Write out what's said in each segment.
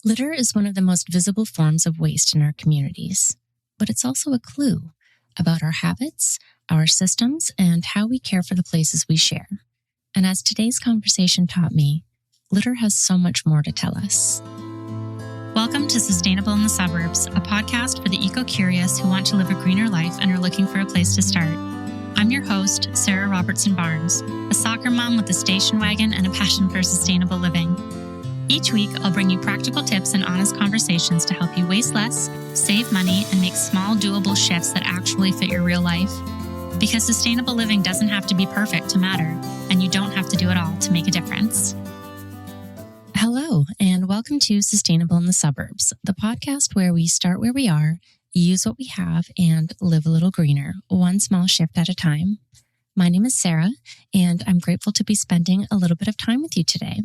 Litter is one of the most visible forms of waste in our communities, but it's also a clue about our habits, our systems, and how we care for the places we share. And as today's conversation taught me, litter has so much more to tell us. Welcome to Sustainable in the Suburbs, a podcast for the eco-curious who want to live a greener life and are looking for a place to start. I'm your host, Sarah Robertson Barnes, a soccer mom with a station wagon and a passion for sustainable living. Each week, I'll bring you practical tips and honest conversations to help you waste less, save money, and make small, doable shifts that actually fit your real life. Because sustainable living doesn't have to be perfect to matter, and you don't have to do it all to make a difference. Hello, and welcome to Sustainable in the Suburbs, the podcast where we start where we are, use what we have, and live a little greener, one small shift at a time. My name is Sarah, and I'm grateful to be spending a little bit of time with you today.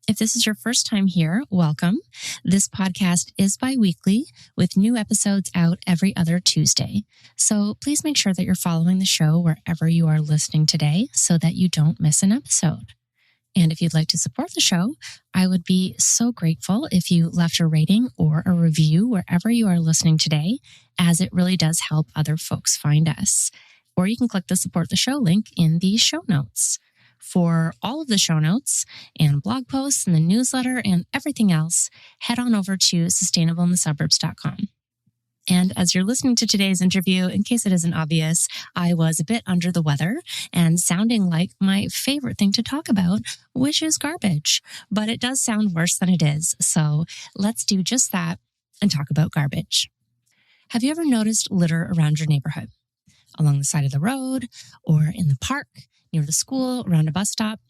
If this is your first time here, welcome. This podcast is bi-weekly with new episodes out every other Tuesday. So please make sure that you're following the show wherever you are listening today so that you don't miss an episode. And if you'd like to support the show, I would be so grateful if you left a rating or a review wherever you are listening today, as it really does help other folks find us. Or you can click the support the show link in the show notes. For all of the show notes and blog posts and the newsletter and everything else, head on over to sustainableinthesuburbs.com. And as you're listening to today's interview, in case it isn't obvious, I was a bit under the weather and sounding like my favorite thing to talk about, which is garbage. But it does sound worse than it is. So let's do just that and talk about garbage. Have you ever noticed litter around your neighborhood? Along the side of the road or in the park, near the school, around a bus stop?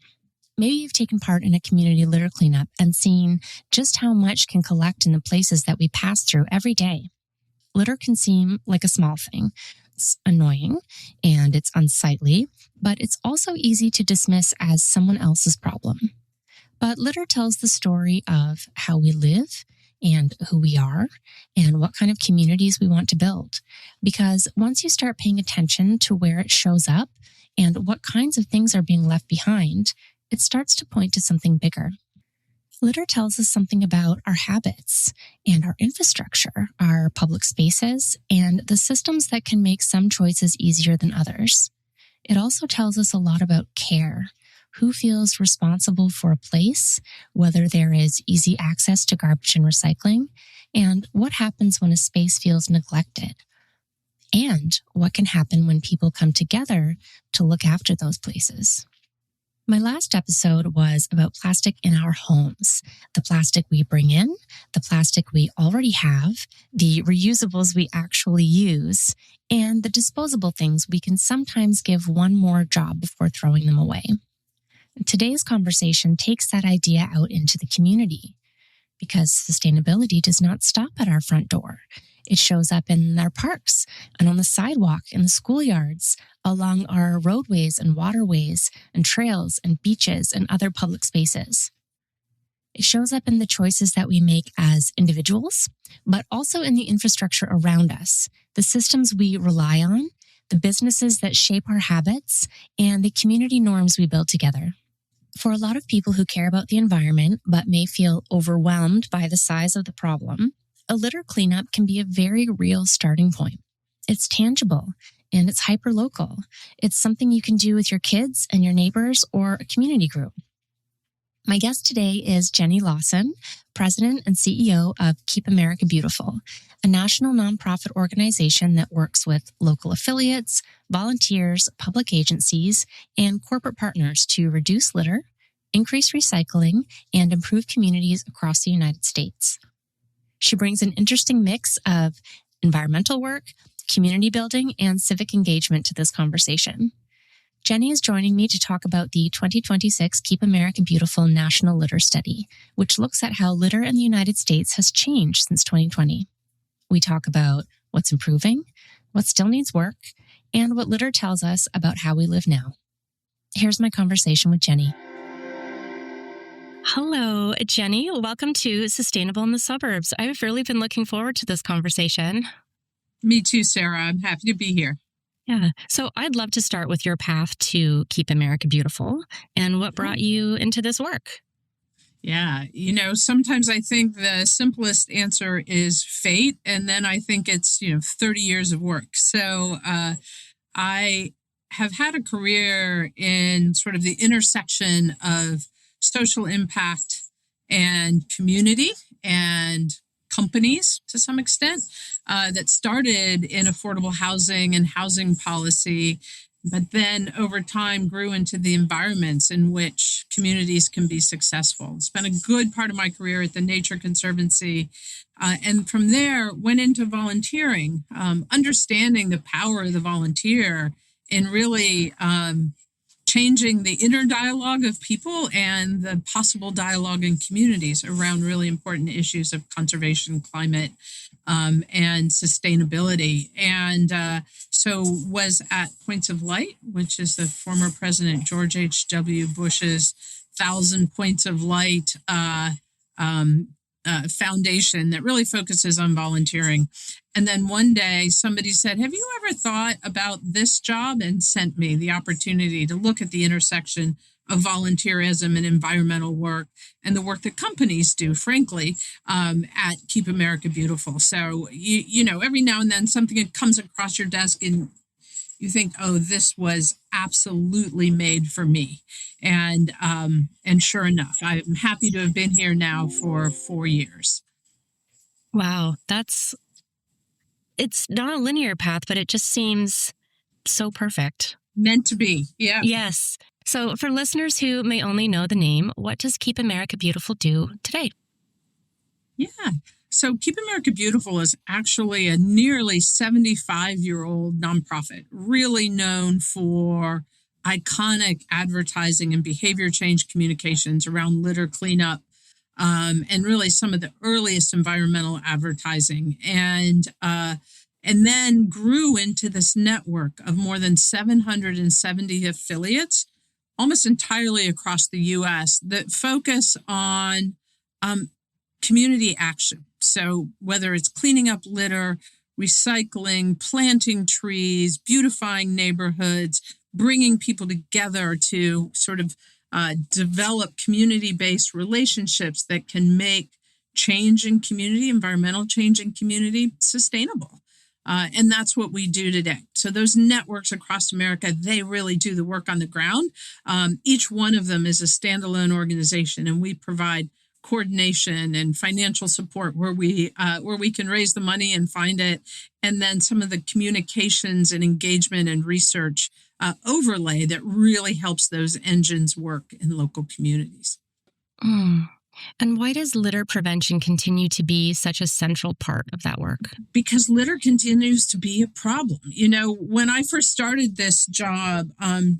Maybe you've taken part in a community litter cleanup and seen just how much can collect in the places that we pass through every day. Litter can seem like a small thing. It's annoying and it's unsightly, but it's also easy to dismiss as someone else's problem. But litter tells the story of how we live and who we are and what kind of communities we want to build. Because once you start paying attention to where it shows up and what kinds of things are being left behind, it starts to point to something bigger. Litter tells us something about our habits and our infrastructure, our public spaces, and the systems that can make some choices easier than others. It also tells us a lot about care. Who feels responsible for a place, whether there is easy access to garbage and recycling, and what happens when a space feels neglected, and what can happen when people come together to look after those places. My last episode was about plastic in our homes, the plastic we bring in, the plastic we already have, the reusables we actually use, and the disposable things we can sometimes give one more job before throwing them away. Today's conversation takes that idea out into the community because sustainability does not stop at our front door. It shows up in our parks and on the sidewalk, in the schoolyards, along our roadways and waterways and trails and beaches and other public spaces. It shows up in the choices that we make as individuals, but also in the infrastructure around us, the systems we rely on, the businesses that shape our habits, and the community norms we build together. For a lot of people who care about the environment but may feel overwhelmed by the size of the problem, a litter cleanup can be a very real starting point. It's tangible and it's hyper-local. It's something you can do with your kids and your neighbors or a community group. My guest today is Jenny Lawson, President and CEO of Keep America Beautiful, a national nonprofit organization that works with local affiliates, volunteers, public agencies, and corporate partners to reduce litter, increase recycling, and improve communities across the United States. She brings an interesting mix of environmental work, community building, and civic engagement to this conversation. Jenny is joining me to talk about the 2026 Keep America Beautiful National Litter Study, which looks at how litter in the United States has changed since 2020. We talk about what's improving, what still needs work, and what litter tells us about how we live now. Here's my conversation with Jenny. Hello, Jenny. Welcome to Sustainable in the Suburbs. I've really been looking forward to this conversation. Me too, Sarah. I'm happy to be here. Yeah. So I'd love to start with your path to Keep America Beautiful and what brought you into this work. Yeah. Sometimes I think the simplest answer is fate. And then I think it's, 30 years of work. So I have had a career in sort of the intersection of social impact and community and companies to some extent that started in affordable housing and housing policy, but then over time grew into the environments in which communities can be successful. It's been a good part of my career at the Nature Conservancy. And from there, went into volunteering, understanding the power of the volunteer in really changing the inner dialogue of people and the possible dialogue in communities around really important issues of conservation, climate, and sustainability. And so was at Points of Light, which is the former President George H.W. Bush's 1,000 Points of Light foundation that really focuses on volunteering. And then one day somebody said, have you ever thought about this job? And sent me the opportunity to look at the intersection of volunteerism and environmental work and the work that companies do, frankly, at Keep America Beautiful. So, every now and then something comes across your desk and you think, oh, this was absolutely made for me. And sure enough, I'm happy to have been here now for 4 years. Wow, it's not a linear path, but it just seems so perfect. Meant to be, yeah. Yes. So for listeners who may only know the name, what does Keep America Beautiful do today? Yeah. So Keep America Beautiful is actually a nearly 75-year-old nonprofit, really known for iconic advertising and behavior change communications around litter cleanup, and really some of the earliest environmental advertising. And then grew into this network of more than 770 affiliates, almost entirely across the U.S., that focus on community action. So whether it's cleaning up litter, recycling, planting trees, beautifying neighborhoods, bringing people together to sort of develop community-based relationships that can make change in community, environmental change in community, sustainable. And that's what we do today. So those networks across America, they really do the work on the ground. Each one of them is a standalone organization, and we provide coordination and financial support where we can raise the money and find it, and then some of the communications and engagement and research overlay that really helps those engines work in local communities. And why does litter prevention continue to be such a central part of that work? Because litter continues to be a problem. When I first started this job,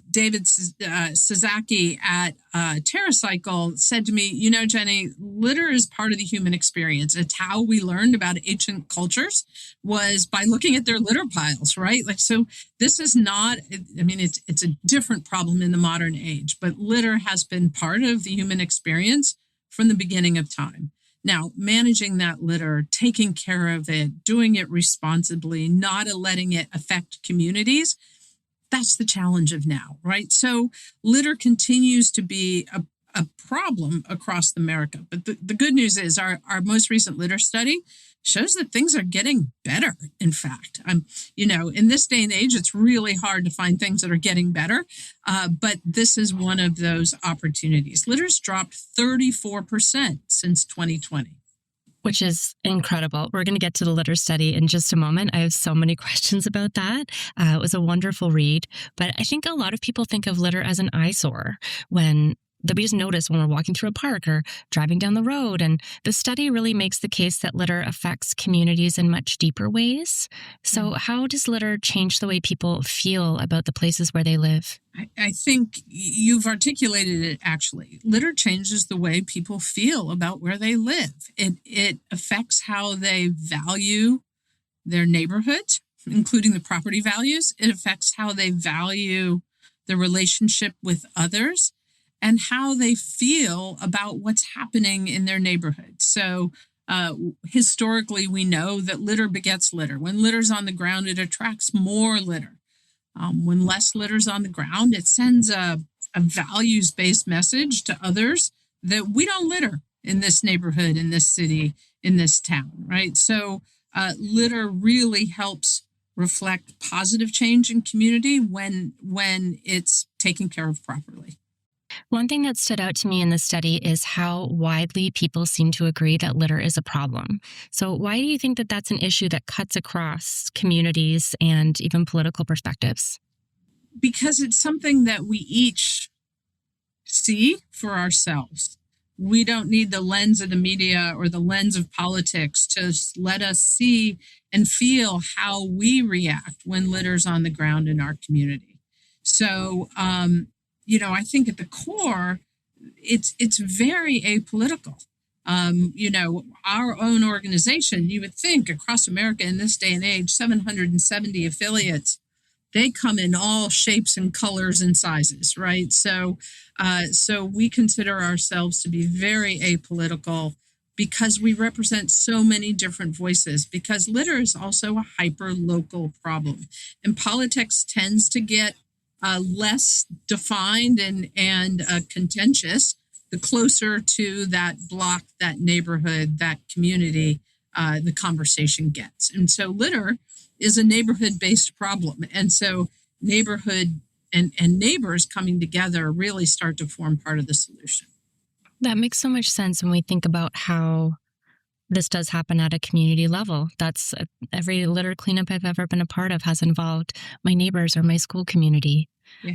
David Sazaki at TerraCycle said to me, Jenny, litter is part of the human experience. It's how we learned about ancient cultures was by looking at their litter piles, right? So this is not, it's a different problem in the modern age, but litter has been part of the human experience from the beginning of time. Now, managing that litter, taking care of it, doing it responsibly, not letting it affect communities, that's the challenge of now, right? So litter continues to be a problem across America. But the good news is our most recent litter study shows that things are getting better. In fact, in this day and age, it's really hard to find things that are getting better. But this is one of those opportunities. Litter's dropped 34% since 2020. Which is incredible. We're going to get to the litter study in just a moment. I have so many questions about that. It was a wonderful read. But I think a lot of people think of litter as an eyesore that we just notice when we're walking through a park or driving down the road. And the study really makes the case that litter affects communities in much deeper ways. So how does litter change the way people feel about the places where they live? I think you've articulated it, actually. Litter changes the way people feel about where they live. It affects how they value their neighborhood, including the property values. It affects how they value the relationship with others and how they feel about what's happening in their neighborhood. So historically, we know that litter begets litter. When litter's on the ground, it attracts more litter. When less litter's on the ground, it sends a values-based message to others that we don't litter in this neighborhood, in this city, in this town, right? So litter really helps reflect positive change in community when it's taken care of properly. One thing that stood out to me in the study is how widely people seem to agree that litter is a problem. So, why do you think that that's an issue that cuts across communities and even political perspectives? Because it's something that we each see for ourselves. We don't need the lens of the media or the lens of politics to let us see and feel how we react when litter's on the ground in our community. So, I think at the core, it's very apolitical. Our own organization, you would think across America in this day and age, 770 affiliates, they come in all shapes and colors and sizes, right? So we consider ourselves to be very apolitical because we represent so many different voices, because litter is also a hyper-local problem. And politics tends to get less defined and contentious the closer to that block, that neighborhood, that community the conversation gets. And so litter is a neighborhood-based problem. And so neighborhood and neighbors coming together really start to form part of the solution. That makes so much sense when we think about how this does happen at a community level. That's every litter cleanup I've ever been a part of has involved my neighbors or my school community.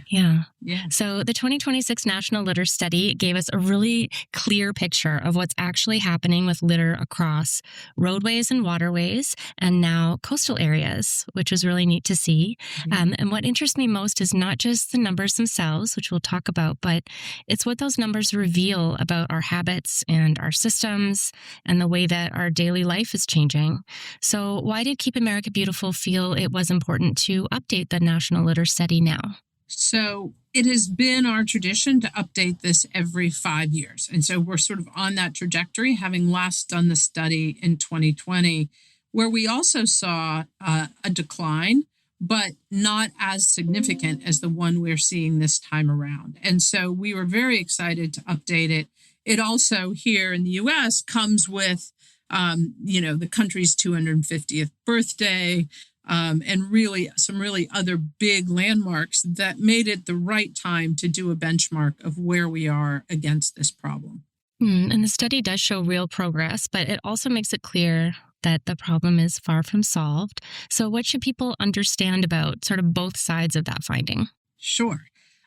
Yeah. So the 2026 National Litter Study gave us a really clear picture of what's actually happening with litter across roadways and waterways and now coastal areas, which was really neat to see. And what interests me most is not just the numbers themselves, which we'll talk about, but it's what those numbers reveal about our habits and our systems and the way that our daily life is changing. So why did Keep America Beautiful feel it was important to update the National Litter Study now? So it has been our tradition to update this every 5 years. And so we're sort of on that trajectory, having last done the study in 2020, where we also saw a decline, but not as significant as the one we're seeing this time around. And so we were very excited to update it. It also here in the US comes with, the country's 250th birthday, and really some really other big landmarks that made it the right time to do a benchmark of where we are against this problem. And the study does show real progress, but it also makes it clear that the problem is far from solved. So what should people understand about sort of both sides of that finding? Sure.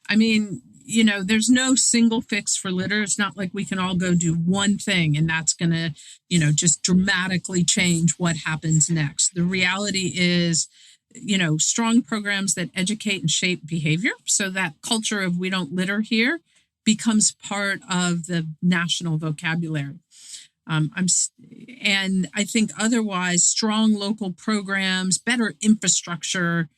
I mean, there's no single fix for litter. It's not like we can all go do one thing and that's going to, just dramatically change what happens next. The reality is, strong programs that educate and shape behavior so that culture of we don't litter here becomes part of the national vocabulary. And I think otherwise, strong local programs, better infrastructure,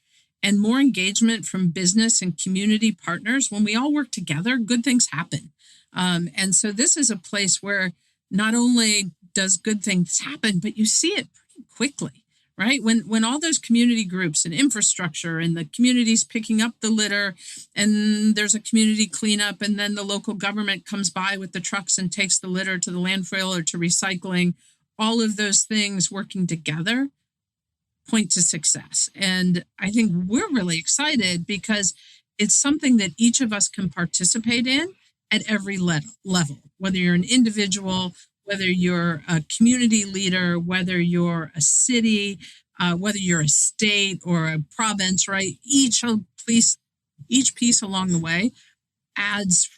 and more engagement from business and community partners. When we all work together, good things happen. And so this is a place where not only does good things happen, but you see it pretty quickly, right? When all those community groups and infrastructure and the communities picking up the litter and there's a community cleanup and then the local government comes by with the trucks and takes the litter to the landfill or to recycling, all of those things working together point to success. And I think we're really excited because it's something that each of us can participate in at every level, whether you're an individual, whether you're a community leader, whether you're a city, whether you're a state or a province, right? Each piece along the way adds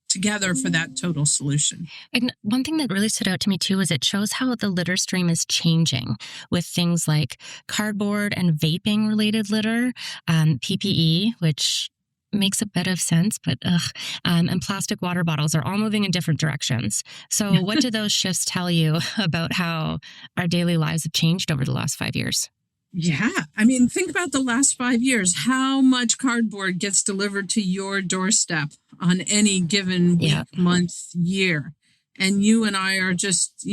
together for that total solution. And one thing that really stood out to me too is it shows how the litter stream is changing with things like cardboard and vaping related litter, PPE, which makes a bit of sense, but and plastic water bottles are all moving in different directions. So what do those shifts tell you about how our daily lives have changed over the last 5 years? Yeah. I mean, think about the last 5 years. How much cardboard gets delivered to your doorstep on any given week, month, year? And you and I are just,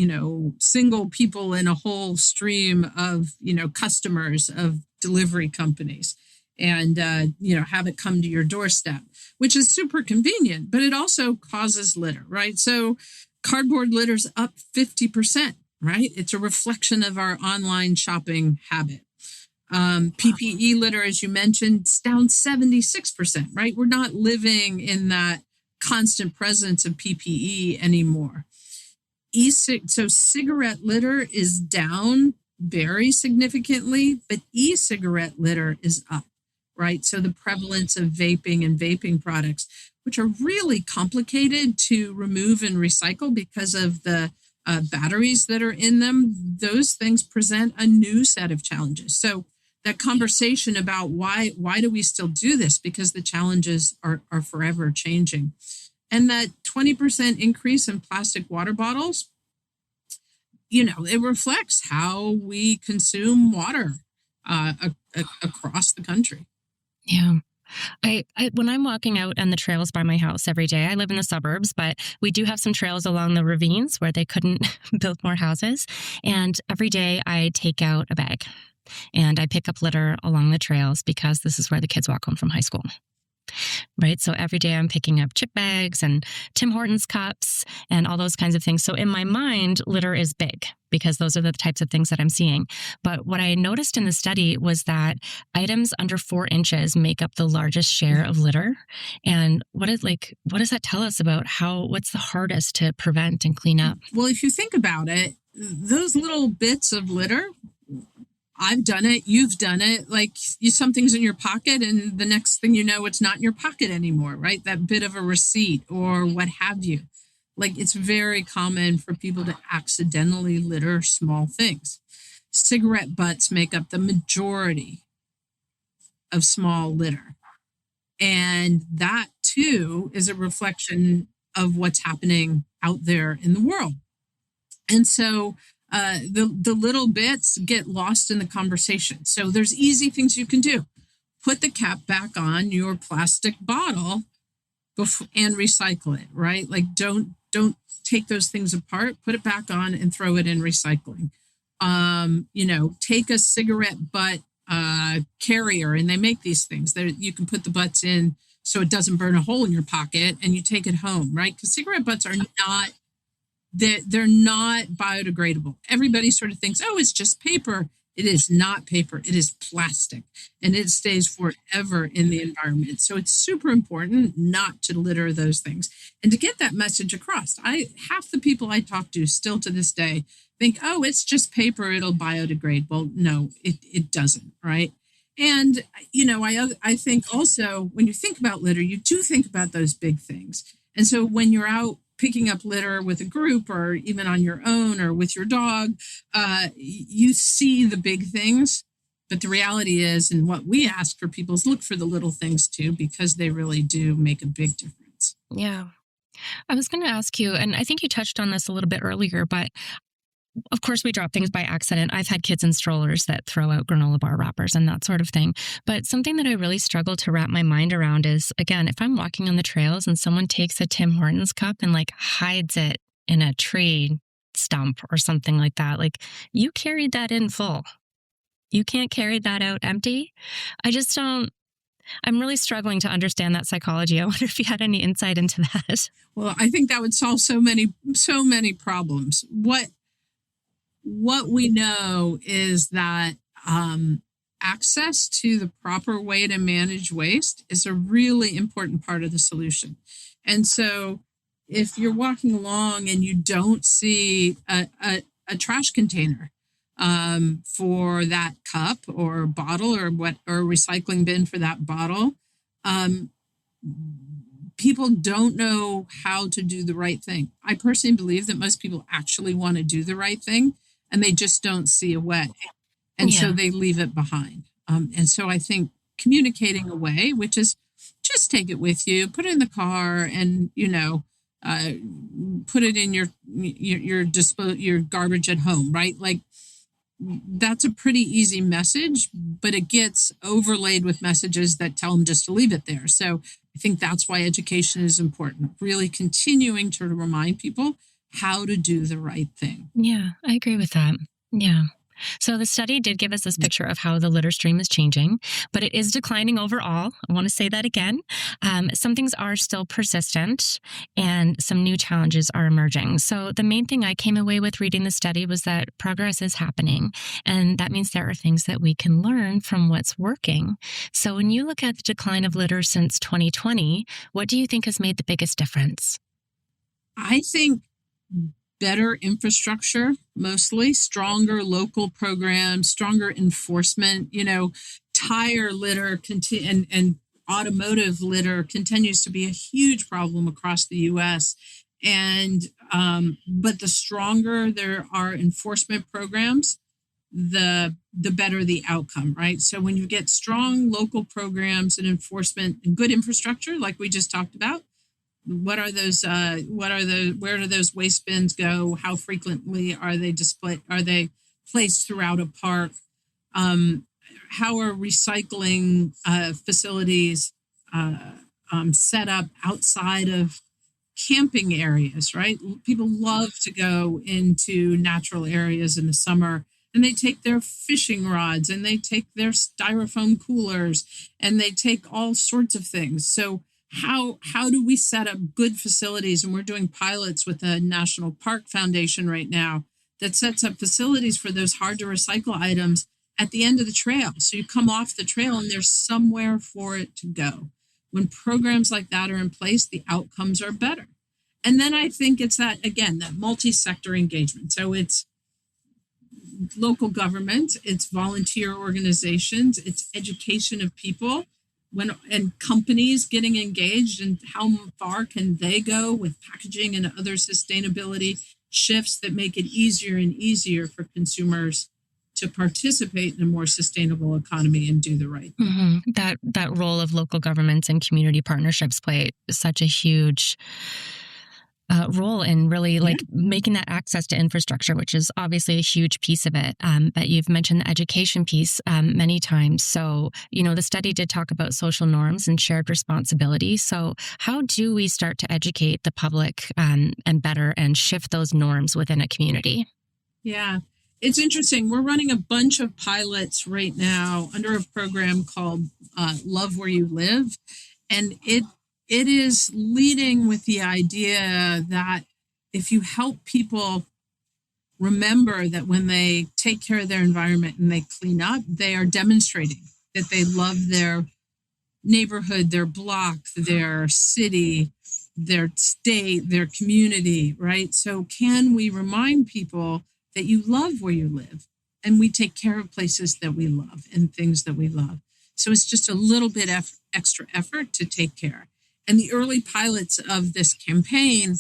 single people in a whole stream of, customers of delivery companies. and have it come to your doorstep, which is super convenient, but it also causes litter, right? So cardboard litter's up 50%, right? It's a reflection of our online shopping habit. PPE litter, as you mentioned, is down 76%, right? We're not living in that constant presence of PPE anymore. So cigarette litter is down very significantly, but e-cigarette litter is up, right? So the prevalence of vaping and vaping products, which are really complicated to remove and recycle because of the batteries that are in them, those things present a new set of challenges. So that conversation about why do we still do this? Because the challenges are forever changing. And that 20% increase in plastic water bottles, it reflects how we consume water across the country. Yeah. I when I'm walking out on the trails by my house every day, I live in the suburbs, but we do have some trails along the ravines where they couldn't build more houses. And every day I take out a bag and I pick up litter along the trails because this is where the kids walk home from high school. Right. So every day I'm picking up chip bags and Tim Hortons cups and all those kinds of things. So in my mind, litter is big because those are the types of things that I'm seeing. But what I noticed in the study was that items under 4 inches make up the largest share of litter. And what does that tell us about what's the hardest to prevent and clean up? Well, if you think about it, those little bits of litter, I've done it. You've done it. Like something's in your pocket and the next thing you know, it's not in your pocket anymore, right? That bit of a receipt or what have you. Like it's very common for people to accidentally litter small things. Cigarette butts make up the majority of small litter. And that too is a reflection of what's happening out there in the world. And so the little bits get lost in the conversation. So there's easy things you can do. Put the cap back on your plastic bottle and recycle it, right? Like don't take those things apart, put it back on and throw it in recycling. Take a cigarette butt carrier, and they make these things that you can put the butts in so it doesn't burn a hole in your pocket, and you take it home, right? Because cigarette butts are not they're not biodegradable. Everybody sort of thinks, oh, it's just paper. It is not paper. It is plastic, and it stays forever in the environment. So it's super important not to litter those things and to get that message across. Half the people I talk to still to this day think, oh, it's just paper. It'll biodegrade. Well, no, it doesn't, right? And, I think also when you think about litter, you do think about those big things. And so when you're out picking up litter with a group or even on your own or with your dog, you see the big things. But the reality is, and what we ask for people is look for the little things too, because they really do make a big difference. Yeah. I was going to ask you, and I think you touched on this a little bit earlier, but of course we drop things by accident. I've had kids in strollers that throw out granola bar wrappers and that sort of thing. But something that I really struggle to wrap my mind around is, again, if I'm walking on the trails and someone takes a Tim Hortons cup and hides it in a tree stump or something like that, you carried that in full. You can't carry that out empty. I'm really struggling to understand that psychology. I wonder if you had any insight into that. Well, I think that would solve so many problems. What we know is that access to the proper way to manage waste is a really important part of the solution. And so if you're walking along and you don't see a trash container for that cup or bottle or recycling bin for that bottle, people don't know how to do the right thing. I personally believe that most people actually want to do the right thing, and they just don't see a way. And so they leave it behind. And so I think communicating a way, which is just take it with you, put it in the car and, put it in your garbage at home, right? That's a pretty easy message, but it gets overlaid with messages that tell them just to leave it there. So I think that's why education is important, really continuing to remind people how to do the right thing. Yeah, I agree with that. Yeah. So the study did give us this picture of how the litter stream is changing, but it is declining overall. I want to say that again. Some things are still persistent and some new challenges are emerging. So the main thing I came away with reading the study was that progress is happening. And that means there are things that we can learn from what's working. So when you look at the decline of litter since 2020, what do you think has made the biggest difference? I think better infrastructure, mostly stronger local programs, stronger enforcement. Tire litter and automotive litter continues to be a huge problem across the U.S. And but the stronger there are enforcement programs, the better the outcome, right? So when you get strong local programs and enforcement and good infrastructure, like we just talked about, where do those waste bins go? How frequently are they displayed? Are they placed throughout a park? How are recycling facilities set up outside of camping areas, right? People love to go into natural areas in the summer, and they take their fishing rods and they take their styrofoam coolers and they take all sorts of things. So how do we set up good facilities? And we're doing pilots with the National Park Foundation right now that sets up facilities for those hard to recycle items at the end of the trail. So you come off the trail and there's somewhere for it to go. When programs like that are in place, the outcomes are better. And then I think it's that multi-sector engagement. So it's local government, it's volunteer organizations, it's education of people, and companies getting engaged, and how far can they go with packaging and other sustainability shifts that make it easier and easier for consumers to participate in a more sustainable economy and do the right thing. Mm-hmm. That role of local governments and community partnerships play such a huge role in really making that access to infrastructure, which is obviously a huge piece of it. But you've mentioned the education piece many times. So, the study did talk about social norms and shared responsibility. So how do we start to educate the public and better and shift those norms within a community? Yeah, it's interesting. We're running a bunch of pilots right now under a program called Love Where You Live. And it is leading with the idea that if you help people remember that when they take care of their environment and they clean up, they are demonstrating that they love their neighborhood, their block, their city, their state, their community, right? So can we remind people that you love where you live and we take care of places that we love and things that we love? So it's just a little bit extra effort to take care. And the early pilots of this campaign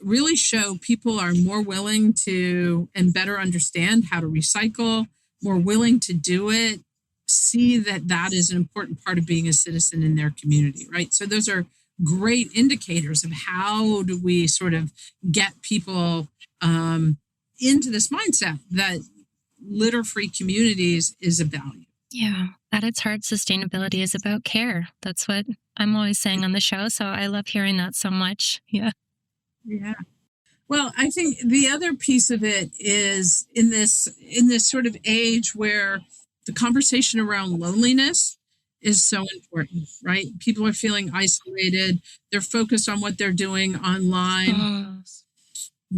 really show people are more willing to and better understand how to recycle, more willing to do it, see that is an important part of being a citizen in their community, right? So those are great indicators of how do we sort of get people into this mindset that litter-free communities is a value. Yeah, at its heart, sustainability is about care. That's what I'm always saying on the show. So I love hearing that so much. Yeah. Yeah. Well, I think the other piece of it is in this sort of age where the conversation around loneliness is so important, right? People are feeling isolated. They're focused on what they're doing online.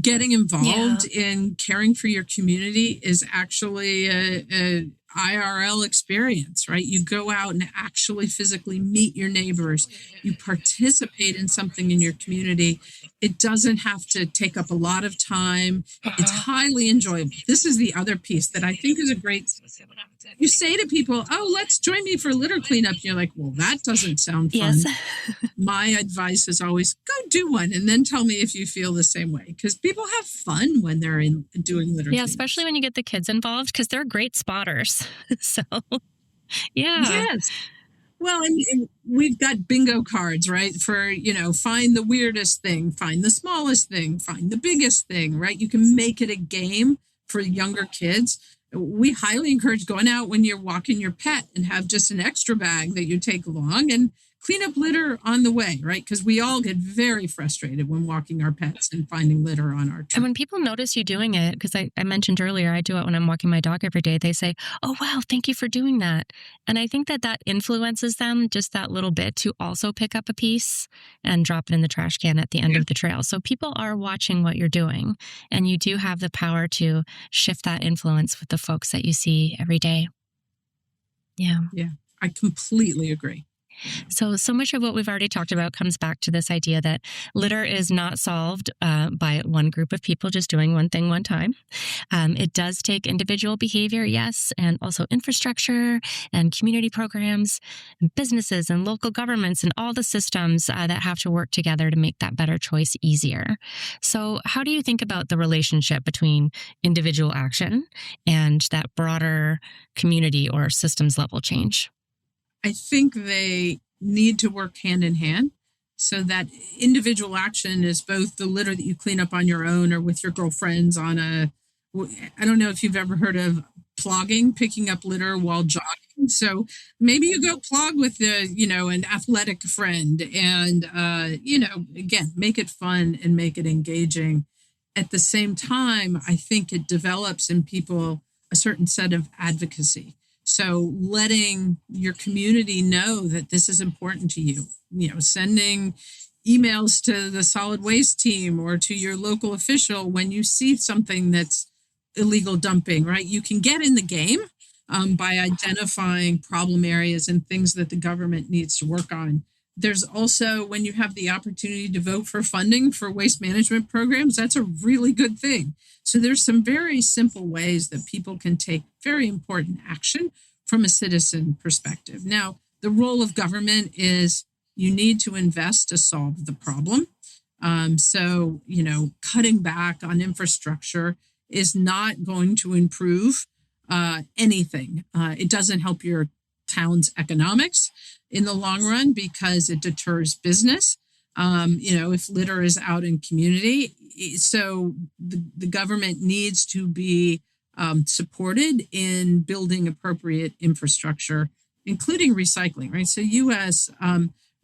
Getting involved in caring for your community is actually a IRL experience, right? You go out and actually physically meet your neighbors. You participate in something in your community. It doesn't have to take up a lot of time. It's highly enjoyable. This is the other piece that I think is a great. You say to people, "Oh, let's join me for litter cleanup." And you're like, "Well, that doesn't sound fun." Yes. My advice is always go do one and then tell me if you feel the same way, because people have fun when they're doing litter. Yeah, especially when you get the kids involved, because they're great spotters. So, yeah. Yes. Well, and we've got bingo cards, right? For, find the weirdest thing, find the smallest thing, find the biggest thing, right? You can make it a game for younger kids. We highly encourage going out when you're walking your pet and have just an extra bag that you take along and clean up litter on the way, right? Because we all get very frustrated when walking our pets and finding litter on our And trip. when people notice you doing it, because I mentioned earlier, I do it when I'm walking my dog every day, they say, "Oh, wow, thank you for doing that." And I think that influences them just that little bit to also pick up a piece and drop it in the trash can at the end of the trail. So people are watching what you're doing, and you do have the power to shift that influence with the folks that you see every day. Yeah. Yeah, I completely agree. So much of what we've already talked about comes back to this idea that litter is not solved by one group of people just doing one thing one time. It does take individual behavior, yes, and also infrastructure and community programs, and businesses and local governments and all the systems that have to work together to make that better choice easier. So how do you think about the relationship between individual action and that broader community or systems level change? I think they need to work hand in hand. So that individual action is both the litter that you clean up on your own or with your girlfriends I don't know if you've ever heard of plogging, picking up litter while jogging. So maybe you go plog with an athletic friend and, again, make it fun and make it engaging. At the same time, I think it develops in people a certain set of advocacy. So letting your community know that this is important to you, sending emails to the solid waste team or to your local official when you see something that's illegal dumping, right? You can get in the game by identifying problem areas and things that the government needs to work on. There's also, when you have the opportunity to vote for funding for waste management programs, that's a really good thing. So there's some very simple ways that people can take very important action from a citizen perspective. Now, the role of government is you need to invest to solve the problem. So, cutting back on infrastructure is not going to improve anything. It doesn't help your town's economics in the long run because it deters business. If litter is out in community. So the government needs to be supported in building appropriate infrastructure, including recycling, right? So U.S.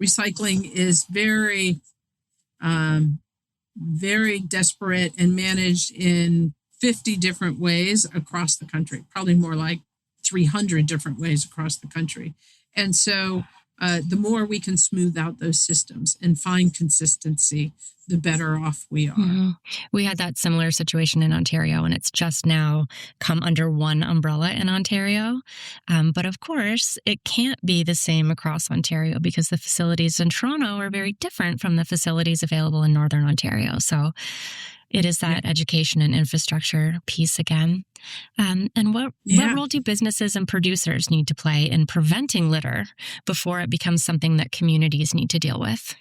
Recycling is very, very desperate and managed in 50 different ways across the country, probably more like 300 different ways across the country. And so the more we can smooth out those systems and find consistency, the better off we are. Mm-hmm. We had that similar situation in Ontario, and it's just now come under one umbrella in Ontario. But of course, it can't be the same across Ontario because the facilities in Toronto are very different from the facilities available in Northern Ontario. So it is that education and infrastructure piece again. And what role do businesses and producers need to play in preventing litter before it becomes something that communities need to deal with?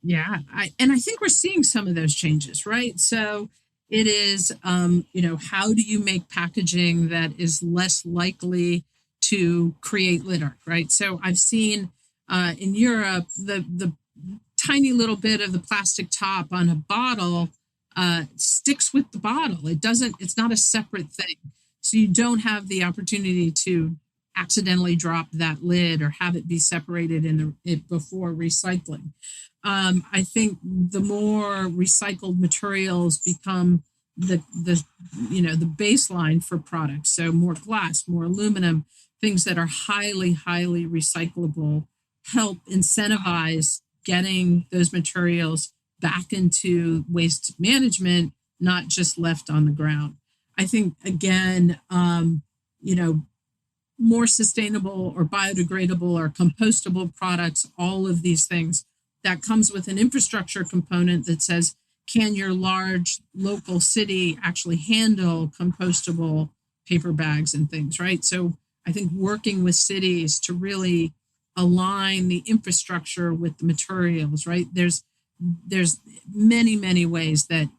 Yeah, I think we're seeing some of those changes, right? So it is, how do you make packaging that is less likely to create litter, right? So I've seen in Europe, the tiny little bit of the plastic top on a bottle sticks with the bottle. It's not a separate thing. So you don't have the opportunity to accidentally drop that lid or have it be separated before recycling. I think the more recycled materials become the baseline for products. So more glass, more aluminum, things that are highly, highly recyclable help incentivize getting those materials back into waste management, not just left on the ground. I think, again, more sustainable or biodegradable or compostable products, all of these things, that comes with an infrastructure component that says, can your large local city actually handle compostable paper bags and things, right? So I think working with cities to really align the infrastructure with the materials, right? There's many, many ways that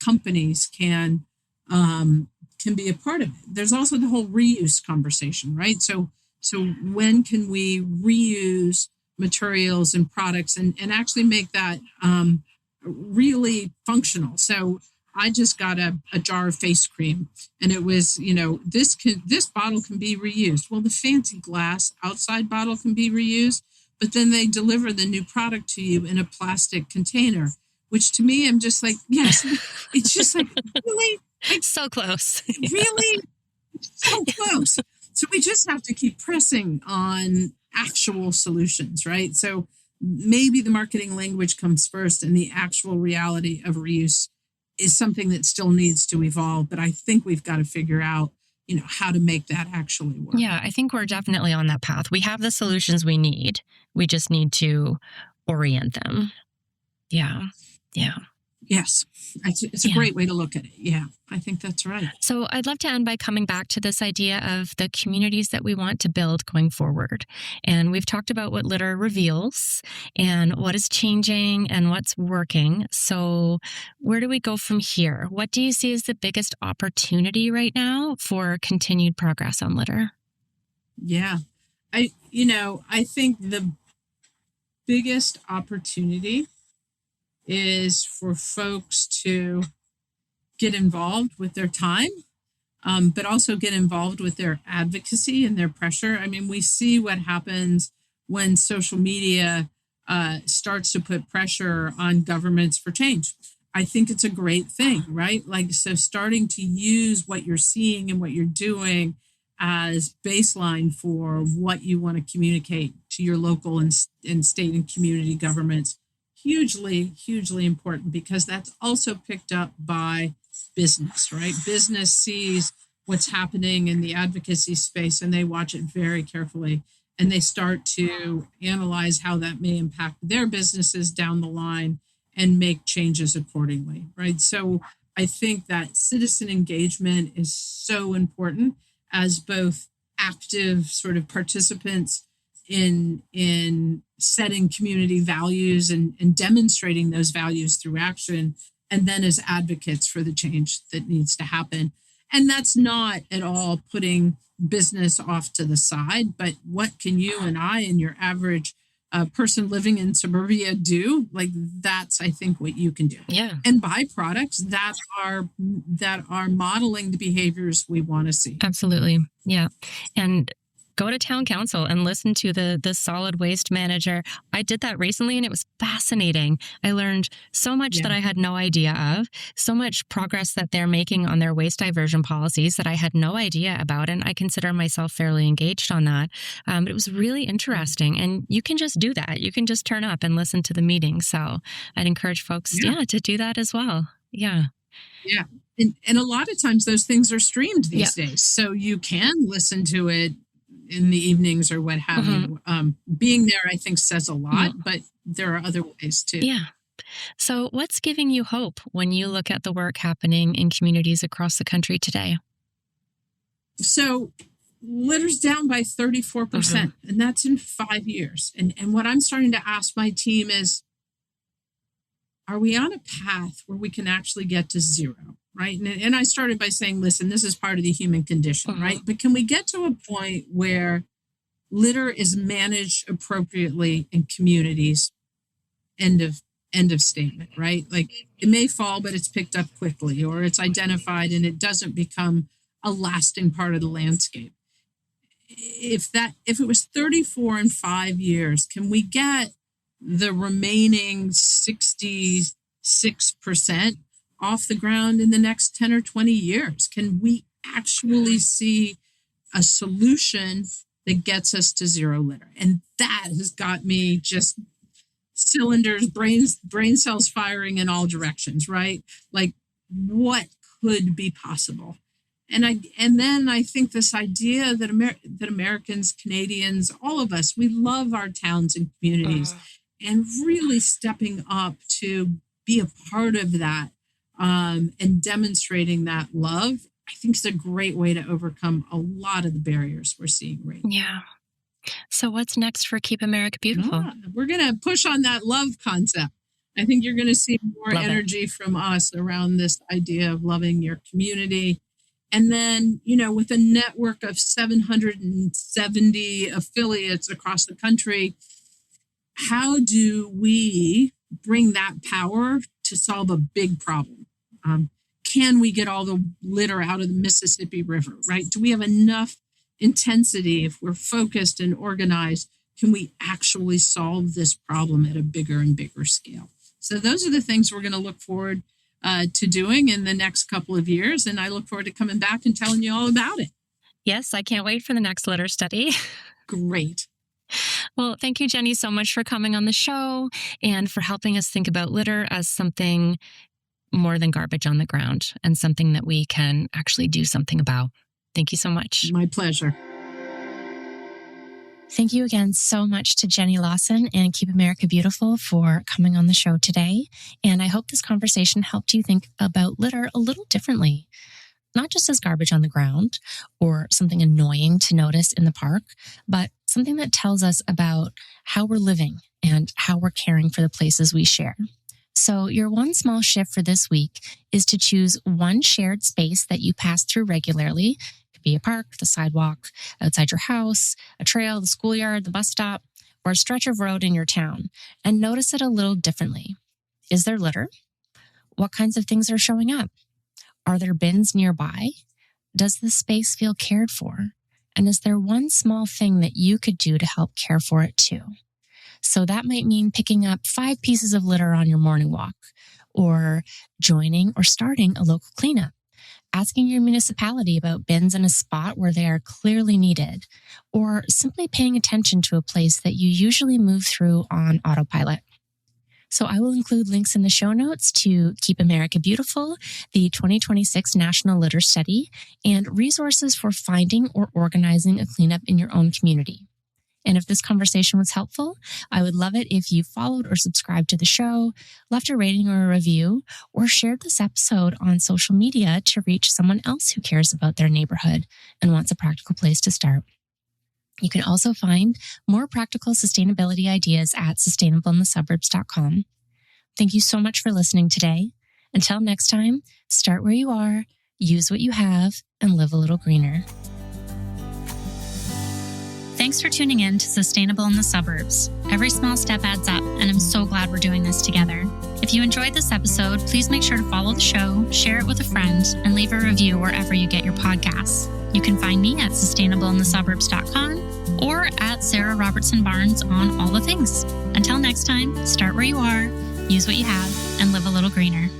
companies can be a part of it. There's also the whole reuse conversation, right? So when can we reuse materials and products and actually make that really functional? So I just got a jar of face cream, and it was, this bottle can be reused. Well, the fancy glass outside bottle can be reused, but then they deliver the new product to you in a plastic container, which to me, I'm just like, yes, it's just like, really? Like, so close. really? So close. So we just have to keep pressing on actual solutions, right? So maybe the marketing language comes first and the actual reality of reuse is something that still needs to evolve. But I think we've got to figure out, how to make that actually work. Yeah, I think we're definitely on that path. We have the solutions we need. We just need to orient them. Yeah. Yes, it's a great way to look at it. Yeah, I think that's right. So I'd love to end by coming back to this idea of the communities that we want to build going forward. And we've talked about what litter reveals and what is changing and what's working. So where do we go from here? What do you see as the biggest opportunity right now for continued progress on litter? Yeah, I think the biggest opportunity is for folks to get involved with their time, but also get involved with their advocacy and their pressure. I mean, we see what happens when social media starts to put pressure on governments for change. I think it's a great thing, right? Like, so starting to use what you're seeing and what you're doing as baseline for what you want to communicate to your local and state and community governments. Hugely important, because that's also picked up by business, right? Business sees what's happening in the advocacy space and they watch it very carefully and they start to analyze how that may impact their businesses down the line and make changes accordingly, right? So I think that citizen engagement is so important as both active sort of participants in setting community values and demonstrating those values through action, and then as advocates for the change that needs to happen. And that's not at all putting business off to the side, but what can you and I and your average person living in suburbia do? Like, that's, I think, what you can do. Yeah. And byproducts that are modeling the behaviors we want to see. Absolutely. Yeah. And go to town council and listen to the solid waste manager. I did that recently and it was fascinating. I learned so much that I had no idea of, so much progress that they're making on their waste diversion policies that I had no idea about. And I consider myself fairly engaged on that. But it was really interesting. And you can just do that. You can just turn up and listen to the meeting. So I'd encourage folks, to do that as well. Yeah. Yeah. And a lot of times those things are streamed these days. So you can listen to it in the evenings or what have you. Being there, I think, says a lot, but there are other ways too. Yeah. So what's giving you hope when you look at the work happening in communities across the country today? So litter's down by 34%, and that's in 5 years. And what I'm starting to ask my team is, are we on a path where we can actually get to zero? Right. And I started by saying, listen, this is part of the human condition, right? But can we get to a point where litter is managed appropriately in communities? End of statement, right? Like, it may fall, but it's picked up quickly, or it's identified and it doesn't become a lasting part of the landscape. If it was 34 in 5 years, can we get the remaining 66% off the ground in the next 10 or 20 years? Can we actually see a solution that gets us to zero litter? And that has got me just cylinders, brain cells firing in all directions, right? Like, what could be possible? And then I think this idea that Americans, Canadians, all of us, we love our towns and communities, and really stepping up to be a part of that. And demonstrating that love, I think, is a great way to overcome a lot of the barriers we're seeing right now. Yeah. So what's next for Keep America Beautiful? We're going to push on that love concept. I think you're going to see more energy from us around this idea of loving your community. And then, with a network of 770 affiliates across the country, how do we bring that power to solve a big problem? Can we get all the litter out of the Mississippi River, right? Do we have enough intensity, if we're focused and organized, can we actually solve this problem at a bigger and bigger scale? So those are the things we're going to look forward to doing in the next couple of years. And I look forward to coming back and telling you all about it. Yes, I can't wait for the next litter study. Great. Well, thank you, Jenny, so much for coming on the show and for helping us think about litter as something more than garbage on the ground and something that we can actually do something about. Thank you so much. My pleasure. Thank you again so much to Jenny Lawson and Keep America Beautiful for coming on the show today. And I hope this conversation helped you think about litter a little differently, not just as garbage on the ground or something annoying to notice in the park, but something that tells us about how we're living and how we're caring for the places we share. So your one small shift for this week is to choose one shared space that you pass through regularly. Be a park, the sidewalk, outside your house, a trail, the schoolyard, the bus stop, or a stretch of road in your town, and notice it a little differently. Is there litter? What kinds of things are showing up? Are there bins nearby? Does the space feel cared for? And is there one small thing that you could do to help care for it too? So that might mean picking up 5 pieces of litter on your morning walk, or joining or starting a local cleanup. Asking your municipality about bins in a spot where they are clearly needed, or simply paying attention to a place that you usually move through on autopilot. So I will include links in the show notes to Keep America Beautiful, the 2026 National Litter Study, and resources for finding or organizing a cleanup in your own community. And if this conversation was helpful, I would love it if you followed or subscribed to the show, left a rating or a review, or shared this episode on social media to reach someone else who cares about their neighborhood and wants a practical place to start. You can also find more practical sustainability ideas at sustainableinthesuburbs.com. Thank you so much for listening today. Until next time, start where you are, use what you have, and live a little greener. Thanks for tuning in to Sustainable in the Suburbs. Every small step adds up, and I'm so glad we're doing this together. If you enjoyed this episode, please make sure to follow the show, share it with a friend, and leave a review wherever you get your podcasts. You can find me at sustainableinthesuburbs.com or at Sarah Robertson Barnes on all the things. Until next time, start where you are, use what you have, and live a little greener.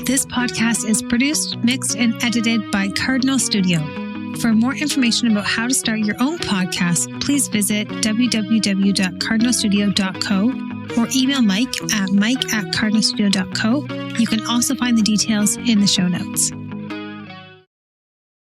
This podcast is produced, mixed, and edited by Cardinal Studio. For more information about how to start your own podcast, please visit www.cardinalstudio.co or email Mike at mike@cardinalstudio.co. You can also find the details in the show notes.